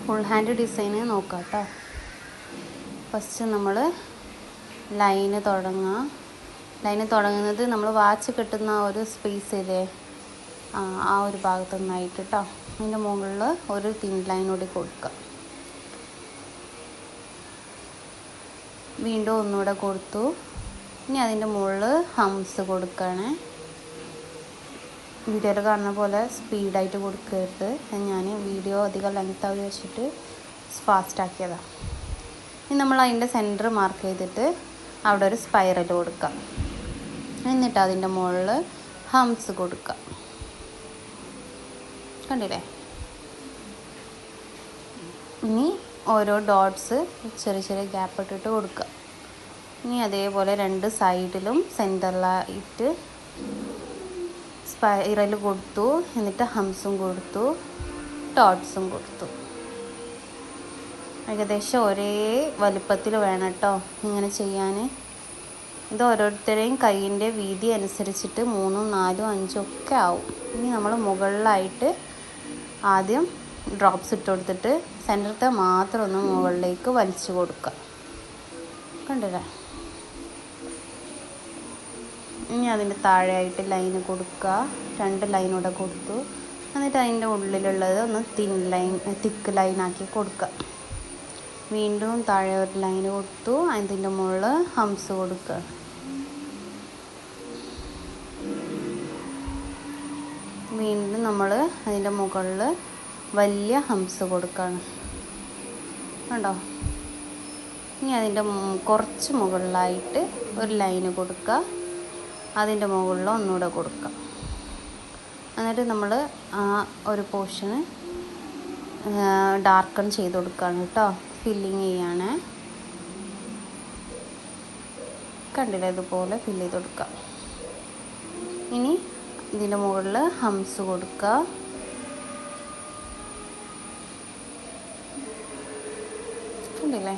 Full hand ഡിസൈന് നോക്കാം കേട്ടോ. First നമ്മൾ ലൈന് തുടങ്ങുന്നത് നമ്മൾ വാച്ച് കെട്ടുന്ന ഒരു സ്പേസ് ഇല്ലേ, ആ ഒരു ഭാഗത്തു നിന്നായിട്ട് കേട്ടോ. അതിൻ്റെ മുകളിൽ ഒരു തിൻ ലൈൻ കൂടി കൊടുക്കുക. വീണ്ടും ഒന്നുകൂടെ കൊടുത്തു. ഇനി അതിൻ്റെ മുകളിൽ ഹംസ് കൊടുക്കുകയാണ്. വീഡിയോയിൽ കാണുന്ന പോലെ സ്പീഡായിട്ട് കൊടുക്കരുത്. ഞാൻ വീഡിയോ അധികം ലെങ്ത്തായി വെച്ചിട്ട് ഫാസ്റ്റാക്കിയതാണ്. ഇനി നമ്മൾ അതിൻ്റെ സെൻറ്റർ മാർക്ക് ചെയ്തിട്ട് അവിടെ ഒരു സ്പൈറൽ കൊടുക്കാം. എന്നിട്ട് അതിൻ്റെ മുകളിൽ ഹംസ് കൊടുക്കാം. കണ്ടില്ലേ? ഇനി ഓരോ ഡോട്ട്സ് ചെറിയ ചെറിയ ഗ്യാപ്പ് ഇട്ടിട്ട് കൊടുക്കുക. ഇനി അതേപോലെ രണ്ട് സൈഡിലും സെൻറ്ററിലായിട്ട് സ്പൈറൽ കൊടുത്തു. എന്നിട്ട് ഹംസും കൊടുത്തു, ഡോട്ട്സും കൊടുത്തു. ഏകദേശം ഒരേ വലുപ്പത്തിൽ വേണം കേട്ടോ ഇങ്ങനെ ചെയ്യാൻ. ഇത് ഓരോരുത്തരെയും കൈയിൻ്റെ വീതി അനുസരിച്ചിട്ട് 3, 4, 5 ഒക്കെ ആവും. ഇനി നമ്മൾ മുകളിലായിട്ട് ആദ്യം ഡ്രോപ്സ് ഇട്ട് കൊടുത്തിട്ട് സെൻറ്ററത്തെ മാത്രം ഒന്ന് മുകളിലേക്ക് വലിച്ചു കൊടുക്കുക. കണ്ടില്ലേ? ഇനി അതിൻ്റെ താഴെയായിട്ട് ലൈന് കൊടുക്കുക. 2 ലൈനൂടെ കൊടുത്തു. എന്നിട്ട് അതിൻ്റെ ഉള്ളിലുള്ളത് ഒന്ന് തിക്ക് ലൈനാക്കി കൊടുക്കുക. വീണ്ടും താഴെ ഒരു ലൈന് കൊടുത്തു. അതിൻ്റെ മുകളിൽ ഹംസ് കൊടുക്കുക. വീണ്ടും നമ്മൾ അതിൻ്റെ മുകളിൽ വലിയ ഹംസ് കൊടുക്കുകയാണ്. കണ്ടോ? ഇനി അതിൻ്റെ കുറച്ച് മുകളിലായിട്ട് ഒരു ലൈന് കൊടുക്കുക. അതിൻ്റെ മുകളിൽ ഒന്നുകൂടെ കൊടുക്കുക. എന്നിട്ട് നമ്മൾ ആ ഒരു പോർഷന് ഡാർക്കൺ ചെയ്ത് കൊടുക്കുകയാണ് കേട്ടോ. ഫില്ലിങ് ചെയ്യാണ്. കണ്ടില്ലേ? ഇതുപോലെ ഫില്ല് ചെയ്ത് കൊടുക്കുക. ഇനി ഇതിൻ്റെ മുകളിൽ ഹംസ് കൊടുക്കുക. കണ്ടില്ലേ?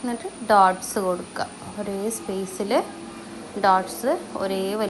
എന്നിട്ട് ഡോട്ട്സ് കൊടുക്കുക. ഒരേ സ്പേസിൽ ഡോട്ട്സ് ഒരേ